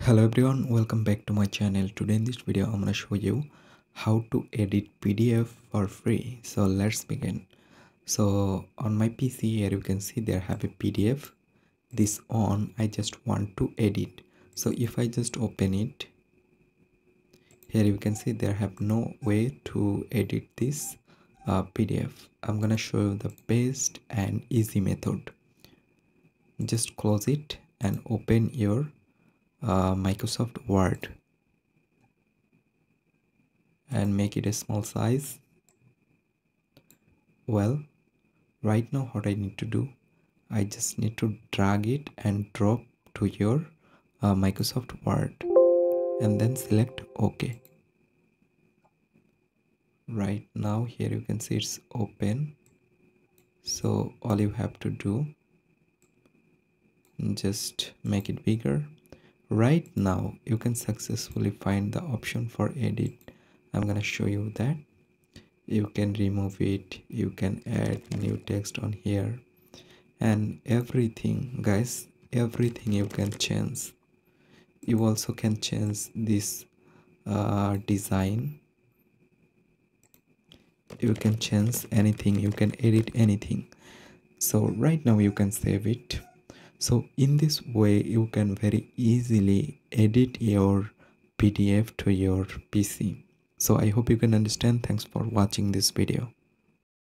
Hello everyone, welcome back to my channel. Today in this video I'm gonna show you how to edit PDF for free. So let's begin. So on my PC here you can see there have a PDF. This on I just want to edit. So if I just open it, here you can see there have no way to edit this PDF. I'm gonna show you the best and easy method. Just close it and open your Microsoft Word and make it a small size. Well, right now what I need to do, I just need to drag it and drop to your Microsoft Word and then select OK. Right now here you can see it's open. So all you have to do, just make it bigger. Right now you can successfully find the option for edit. I'm gonna show you that. You can remove it, you can add new text on here, and everything guys, everything you can change. You also can change this design. You can change anything, you can edit anything. So right now you can save it. So in this way you can very easily edit your PDF to your PC. So I hope you can understand. Thanks for watching this video.